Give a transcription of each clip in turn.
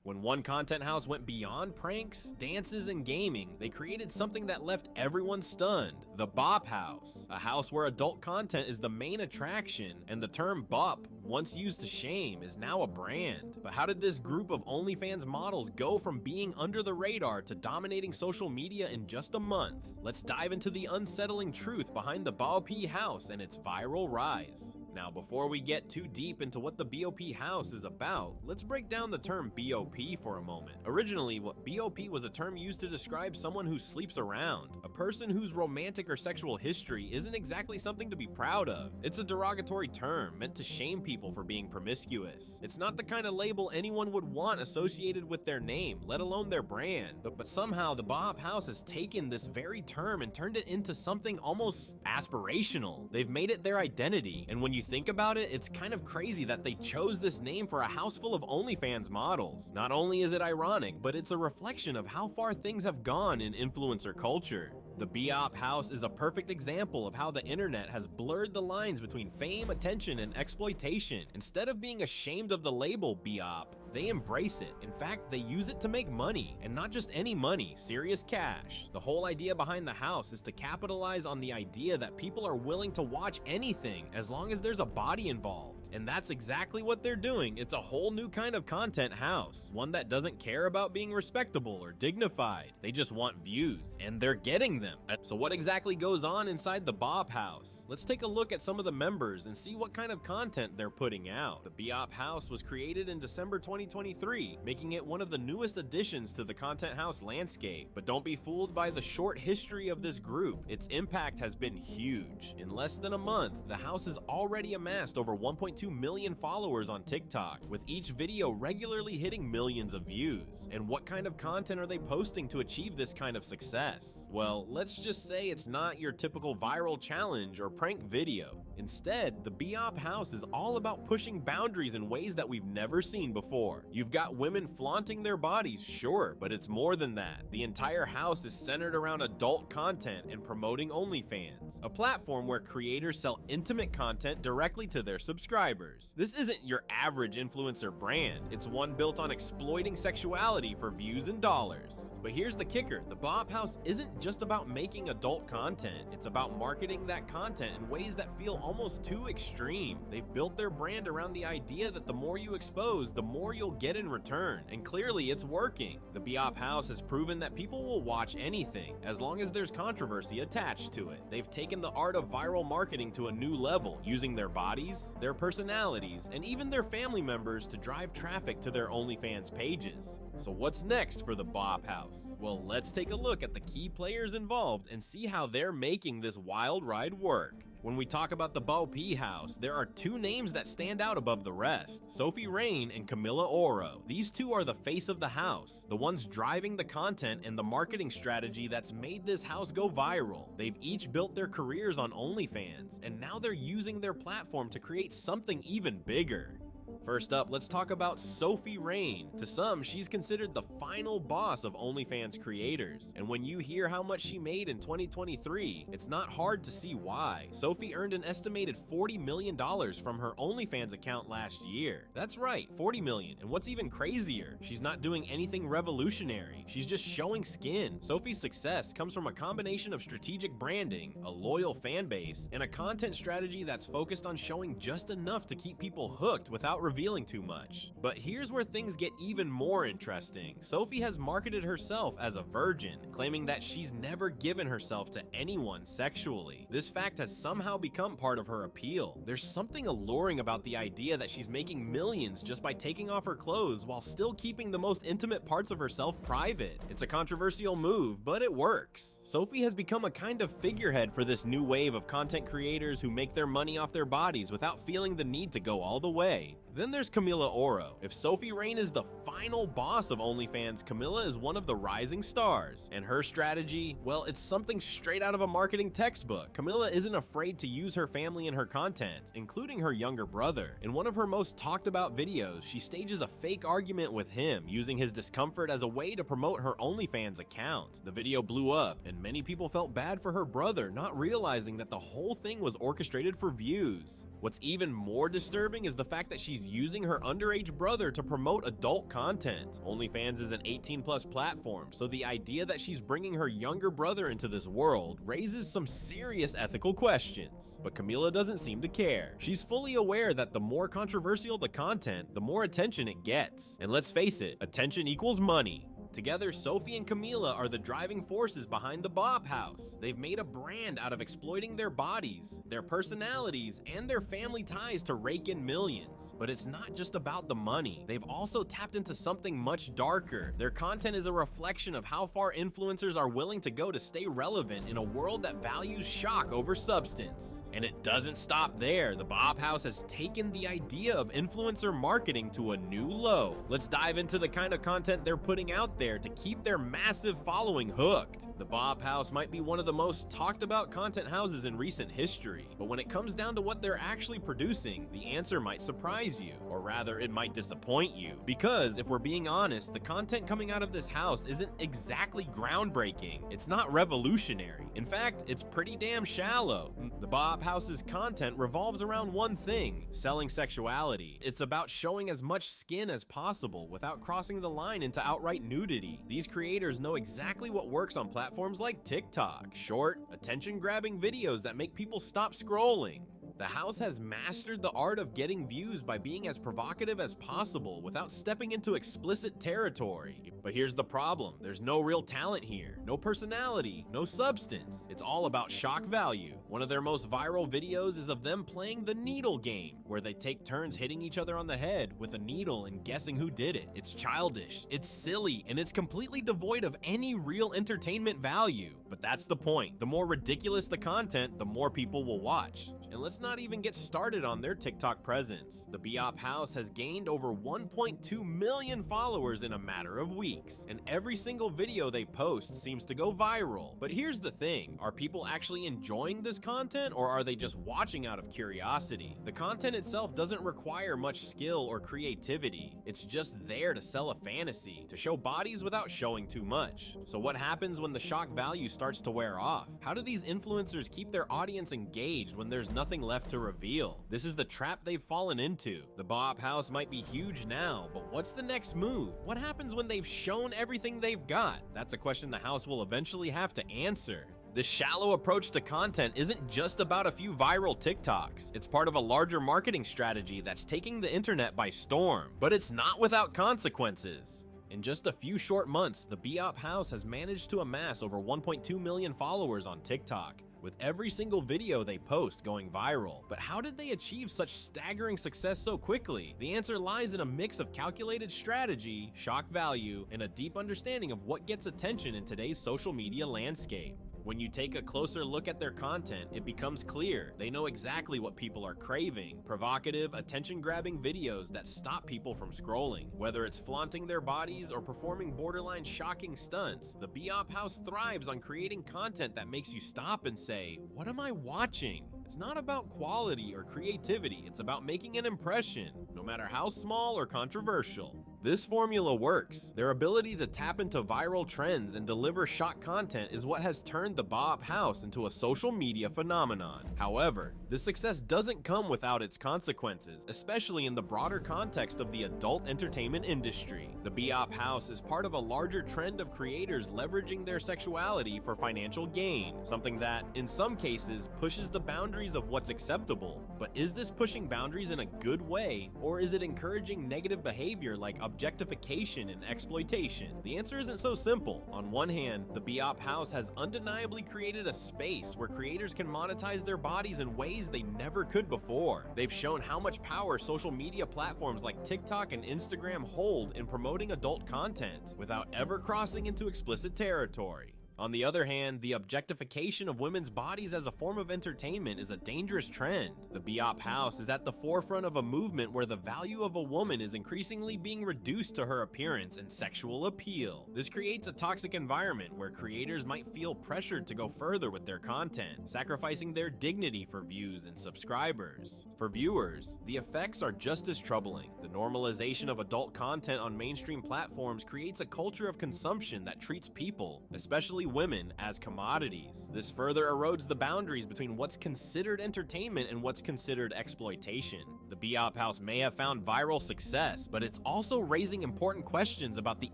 When one content house went beyond pranks, dances, and gaming, they created something that left everyone stunned: the BOP House. A house where adult content is the main attraction, and the term BOP, once used to shame, is now a brand. But how did this group of OnlyFans models go from being under the radar to dominating social media in just a month? Let's dive into the unsettling truth behind the BOP House and its viral rise. Now, before we get too deep into what the BOP House is about, let's break down the term BOP for a moment. Originally, what BOP was a term used to describe someone who sleeps around, a person whose romantic or sexual history isn't exactly something to be proud of. It's a derogatory term meant to shame people for being promiscuous. It's not the kind of label anyone would want associated with their name, let alone their brand. But somehow the BOP House has taken this very term and turned it into something almost aspirational. They've made it their identity, and when you think about it, it's kind of crazy that they chose this name for a house full of OnlyFans models. Not only is it ironic, but it's a reflection of how far things have gone in influencer culture. The BOP House is a perfect example of how the internet has blurred the lines between fame, attention, and exploitation. Instead of being ashamed of the label BOP, they embrace it. In fact, they use it to make money, and not just any money, serious cash. The whole idea behind the house is to capitalize on the idea that people are willing to watch anything as long as there's a body involved. And that's exactly what they're doing. It's a whole new kind of content house, one that doesn't care about being respectable or dignified. They just want views, and they're getting them. So what exactly goes on inside the BOP House? Let's take a look at some of the members and see what kind of content they're putting out. The BOP House was created in December 2023, making it one of the newest additions to the content house landscape. But don't be fooled by the short history of this group. Its impact has been huge. In less than a month, the house has already amassed over 1.2 million followers on TikTok, with each video regularly hitting millions of views. And what kind of content are they posting to achieve this kind of success? Well, let's just say it's not your typical viral challenge or prank video. Instead, the BOP House is all about pushing boundaries in ways that we've never seen before. You've got women flaunting their bodies, sure, but it's more than that. The entire house is centered around adult content and promoting OnlyFans, a platform where creators sell intimate content directly to their subscribers. This isn't your average influencer brand. It's one built on exploiting sexuality for views and dollars. But here's the kicker: the BOP House isn't just about making adult content. It's about marketing that content in ways that feel almost too extreme. They've built their brand around the idea that the more you expose, the more you'll get in return. And clearly it's working. The BOP House has proven that people will watch anything, as long as there's controversy attached to it. They've taken the art of viral marketing to a new level, using their bodies, their personalities, and even their family members to drive traffic to their OnlyFans pages. So what's next for the BOP House? Well, let's take a look at the key players involved and see how they're making this wild ride work. When we talk about the BOP House, there are two names that stand out above the rest: Sophie Rain and Camilla Oro. These two are the face of the house, the ones driving the content and the marketing strategy that's made this house go viral. They've each built their careers on OnlyFans, and now they're using their platform to create something even bigger. First up, let's talk about Sophie Rain. To some, she's considered the final boss of OnlyFans creators. And when you hear how much she made in 2023, it's not hard to see why. Sophie earned an estimated $40 million from her OnlyFans account last year. That's right, $40 million. And what's even crazier, she's not doing anything revolutionary. She's just showing skin. Sophie's success comes from a combination of strategic branding, a loyal fan base, and a content strategy that's focused on showing just enough to keep people hooked without revealing too much. But here's where things get even more interesting. Sophie has marketed herself as a virgin, claiming that she's never given herself to anyone sexually. This fact has somehow become part of her appeal. There's something alluring about the idea that she's making millions just by taking off her clothes while still keeping the most intimate parts of herself private. It's a controversial move, but it works. Sophie has become a kind of figurehead for this new wave of content creators who make their money off their bodies without feeling the need to go all the way. Then there's Camilla Oro. If Sophie Rain is the final boss of OnlyFans, Camilla is one of the rising stars. And her strategy, well, it's something straight out of a marketing textbook. Camilla isn't afraid to use her family in her content, including her younger brother. In one of her most talked about videos, she stages a fake argument with him, using his discomfort as a way to promote her OnlyFans account. The video blew up, and many people felt bad for her brother, not realizing that the whole thing was orchestrated for views. What's even more disturbing is the fact that she's she's using her underage brother to promote adult content. OnlyFans is an 18+ platform, so the idea that she's bringing her younger brother into this world raises some serious ethical questions. But Camila doesn't seem to care. She's fully aware that the more controversial the content, the more attention it gets. And let's face it, attention equals money. Together, Sophie and Camila are the driving forces behind the BOP House. They've made a brand out of exploiting their bodies, their personalities, and their family ties to rake in millions. But it's not just about the money. They've also tapped into something much darker. Their content is a reflection of how far influencers are willing to go to stay relevant in a world that values shock over substance. And it doesn't stop there. The BOP House has taken the idea of influencer marketing to a new low. Let's dive into the kind of content they're putting out there to keep their massive following hooked. The BOP House might be one of the most talked about content houses in recent history, but when it comes down to what they're actually producing, the answer might surprise you, or rather it might disappoint you. Because if we're being honest, the content coming out of this house isn't exactly groundbreaking. It's not revolutionary. In fact, it's pretty damn shallow. The BOP House's content revolves around one thing: selling sexuality. It's about showing as much skin as possible without crossing the line into outright nudity. These creators know exactly what works on platforms like TikTok: short, attention-grabbing videos that make people stop scrolling. The house has mastered the art of getting views by being as provocative as possible without stepping into explicit territory. But here's the problem: there's no real talent here, no personality, no substance. It's all about shock value. One of their most viral videos is of them playing the needle game, where they take turns hitting each other on the head with a needle and guessing who did it. It's childish, it's silly, and it's completely devoid of any real entertainment value. But that's the point. The more ridiculous the content, the more people will watch. And let's not even get started on their TikTok presence. The BOP House has gained over 1.2 million followers in a matter of weeks, and every single video they post seems to go viral. But here's the thing: are people actually enjoying this content, or are they just watching out of curiosity? The content itself doesn't require much skill or creativity. It's just there to sell a fantasy, to show bodies without showing too much. So what happens when the shock value starts to wear off? How do these influencers keep their audience engaged when there's nothing left to reveal? This is the trap they've fallen into. The BOP House might be huge now, but what's the next move? What happens when they've shown everything they've got? That's a question the house will eventually have to answer. This shallow approach to content isn't just about a few viral TikToks. It's part of a larger marketing strategy that's taking the internet by storm. But it's not without consequences. In just a few short months, the BOP House has managed to amass over 1.2 million followers on TikTok, with every single video they post going viral. But how did they achieve such staggering success so quickly? The answer lies in a mix of calculated strategy, shock value, and a deep understanding of what gets attention in today's social media landscape. When you take a closer look at their content, it becomes clear they know exactly what people are craving: provocative, attention-grabbing videos that stop people from scrolling. Whether it's flaunting their bodies or performing borderline shocking stunts, the BOP House thrives on creating content that makes you stop and say, "What am I watching?" It's not about quality or creativity, it's about making an impression, no matter how small or controversial. This formula works. Their ability to tap into viral trends and deliver shock content is what has turned the BOP House into a social media phenomenon. However, this success doesn't come without its consequences, especially in the broader context of the adult entertainment industry. The BOP House is part of a larger trend of creators leveraging their sexuality for financial gain, something that, in some cases, pushes the boundaries of what's acceptable. But is this pushing boundaries in a good way, or is it encouraging negative behavior like objectification and exploitation? The answer isn't so simple. On one hand, the BOP House has undeniably created a space where creators can monetize their bodies in ways they never could before. They've shown how much power social media platforms like TikTok and Instagram hold in promoting adult content without ever crossing into explicit territory. On the other hand, the objectification of women's bodies as a form of entertainment is a dangerous trend. The BOP House is at the forefront of a movement where the value of a woman is increasingly being reduced to her appearance and sexual appeal. This creates a toxic environment where creators might feel pressured to go further with their content, sacrificing their dignity for views and subscribers. For viewers, the effects are just as troubling. The normalization of adult content on mainstream platforms creates a culture of consumption that treats people, especially especially women, as commodities. This further erodes the boundaries between what's considered entertainment and what's considered exploitation. The BOP House may have found viral success, but it's also raising important questions about the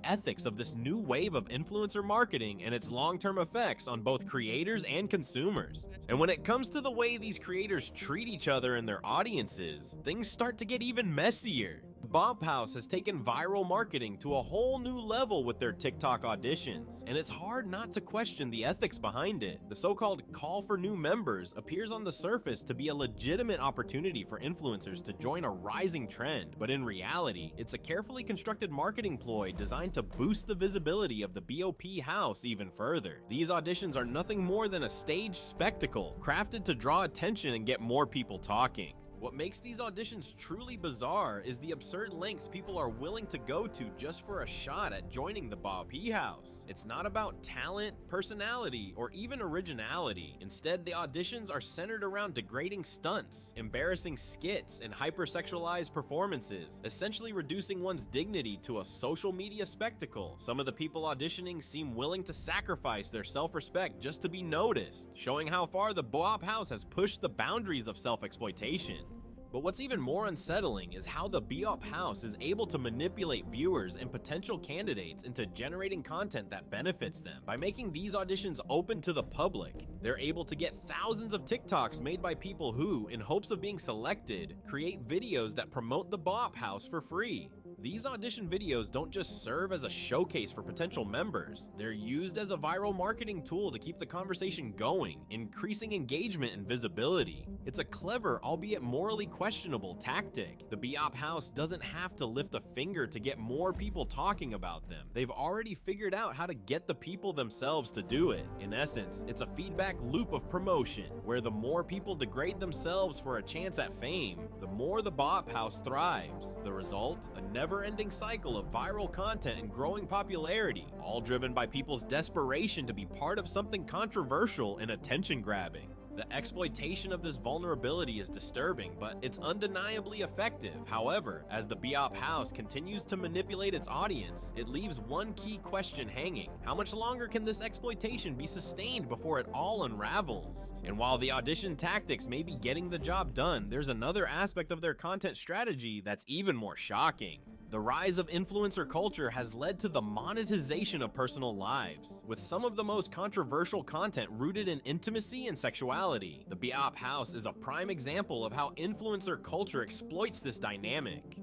ethics of this new wave of influencer marketing and its long-term effects on both creators and consumers. And when it comes to the way these creators treat each other and their audiences, things start to get even messier. BOP House has taken viral marketing to a whole new level with their TikTok auditions, and it's hard not to question the ethics behind it. The so-called call for new members appears on the surface to be a legitimate opportunity for influencers to join a rising trend, but in reality, it's a carefully constructed marketing ploy designed to boost the visibility of the BOP House even further. These auditions are nothing more than a staged spectacle, crafted to draw attention and get more people talking. What makes these auditions truly bizarre is the absurd lengths people are willing to go to just for a shot at joining the BOP House. It's not about talent, personality, or even originality. Instead, the auditions are centered around degrading stunts, embarrassing skits, and hypersexualized performances, essentially reducing one's dignity to a social media spectacle. Some of the people auditioning seem willing to sacrifice their self-respect just to be noticed, showing how far the BOP House has pushed the boundaries of self-exploitation. But what's even more unsettling is how the BOP House is able to manipulate viewers and potential candidates into generating content that benefits them. By making these auditions open to the public, they're able to get thousands of TikToks made by people who, in hopes of being selected, create videos that promote the BOP House for free. These audition videos don't just serve as a showcase for potential members, they're used as a viral marketing tool to keep the conversation going, increasing engagement and visibility. It's a clever, albeit morally questionable tactic. The BOP House doesn't have to lift a finger to get more people talking about them. They've already figured out how to get the people themselves to do it. In essence, it's a feedback loop of promotion, where the more people degrade themselves for a chance at fame, the more the BOP House thrives. The result? A never-ending cycle of viral content and growing popularity, all driven by people's desperation to be part of something controversial and attention-grabbing. The exploitation of this vulnerability is disturbing, but it's undeniably effective. However, as the BOP House continues to manipulate its audience, it leaves one key question hanging. How much longer can this exploitation be sustained before it all unravels? And while the audition tactics may be getting the job done, there's another aspect of their content strategy that's even more shocking. The rise of influencer culture has led to the monetization of personal lives, with some of the most controversial content rooted in intimacy and sexuality. The BOP House is a prime example of how influencer culture exploits this dynamic,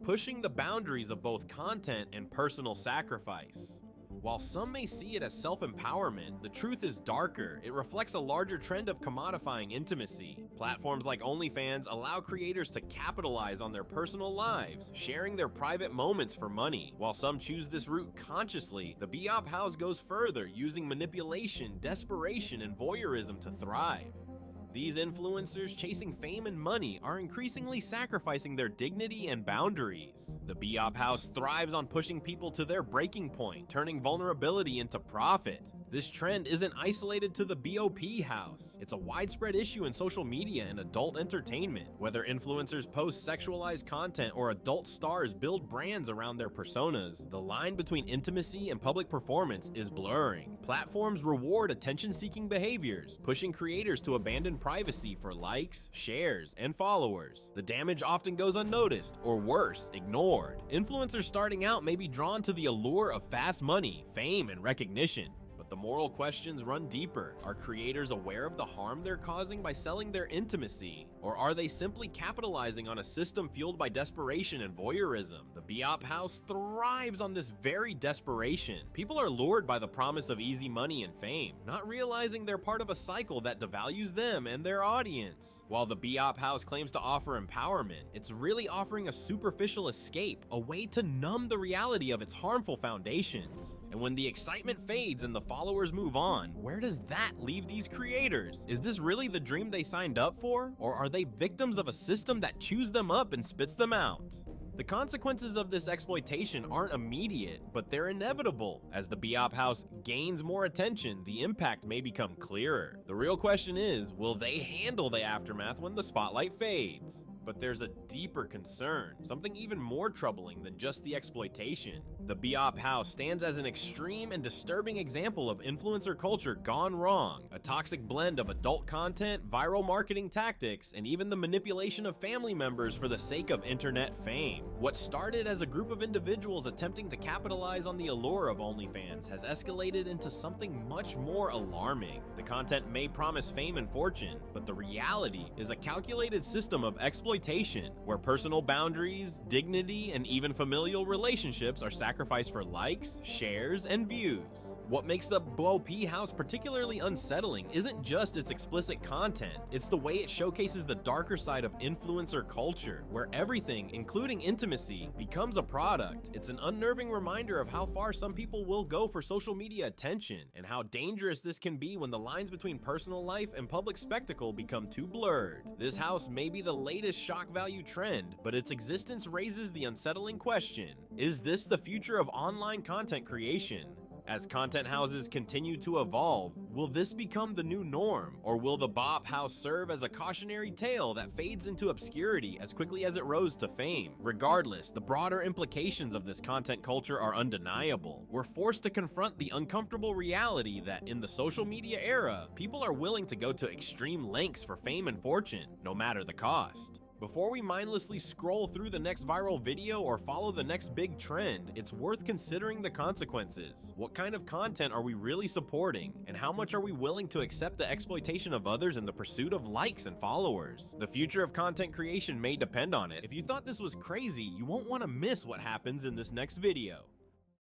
pushing the boundaries of both content and personal sacrifice. While some may see it as self-empowerment, the truth is darker. It reflects a larger trend of commodifying intimacy. Platforms like OnlyFans allow creators to capitalize on their personal lives, sharing their private moments for money. While some choose this route consciously, the BOP House goes further, using manipulation, desperation, and voyeurism to thrive. These influencers chasing fame and money are increasingly sacrificing their dignity and boundaries. The BOP House thrives on pushing people to their breaking point, turning vulnerability into profit. This trend isn't isolated to the BOP House. It's a widespread issue in social media and adult entertainment. Whether influencers post sexualized content or adult stars build brands around their personas, the line between intimacy and public performance is blurring. Platforms reward attention-seeking behaviors, pushing creators to abandon privacy for likes, shares, and followers. The damage often goes unnoticed, or worse, ignored. Influencers starting out may be drawn to the allure of fast money, fame, and recognition. The moral questions run deeper. Are creators aware of the harm they're causing by selling their intimacy? Or are they simply capitalizing on a system fueled by desperation and voyeurism? The BOP House thrives on this very desperation. People are lured by the promise of easy money and fame, not realizing they're part of a cycle that devalues them and their audience. While the BOP House claims to offer empowerment, it's really offering a superficial escape, a way to numb the reality of its harmful foundations. And when the excitement fades and the followers move on, where does that leave these creators? Is this really the dream they signed up for? Or are they victims of a system that chews them up and spits them out? The consequences of this exploitation aren't immediate, but they're inevitable. As the BOP House gains more attention, the impact may become clearer. The real question is, will they handle the aftermath when the spotlight fades? But but there's a deeper concern, something even more troubling than just the exploitation. The BOP House stands as an extreme and disturbing example of influencer culture gone wrong, a toxic blend of adult content, viral marketing tactics, and even the manipulation of family members for the sake of internet fame. What started as a group of individuals attempting to capitalize on the allure of OnlyFans has escalated into something much more alarming. The content may promise fame and fortune, but the reality is a calculated system of exploitation, where personal boundaries, dignity, and even familial relationships are sacrificed for likes, shares, and views. What makes the BOP House particularly unsettling isn't just its explicit content, it's the way it showcases the darker side of influencer culture, where everything, including intimacy, becomes a product. It's an unnerving reminder of how far some people will go for social media attention, and how dangerous this can be when the lines between personal life and public spectacle become too blurred. This house may be the latest shock value trend, but its existence raises the unsettling question: is this the future of online content creation? As content houses continue to evolve, will this become the new norm, or will the BOP House serve as a cautionary tale that fades into obscurity as quickly as it rose to fame? Regardless, the broader implications of this content culture are undeniable. We're forced to confront the uncomfortable reality that in the social media era, people are willing to go to extreme lengths for fame and fortune, no matter the cost. Before we mindlessly scroll through the next viral video or follow the next big trend, it's worth considering the consequences. What kind of content are we really supporting? And how much are we willing to accept the exploitation of others in the pursuit of likes and followers? The future of content creation may depend on it. If you thought this was crazy, you won't want to miss what happens in this next video.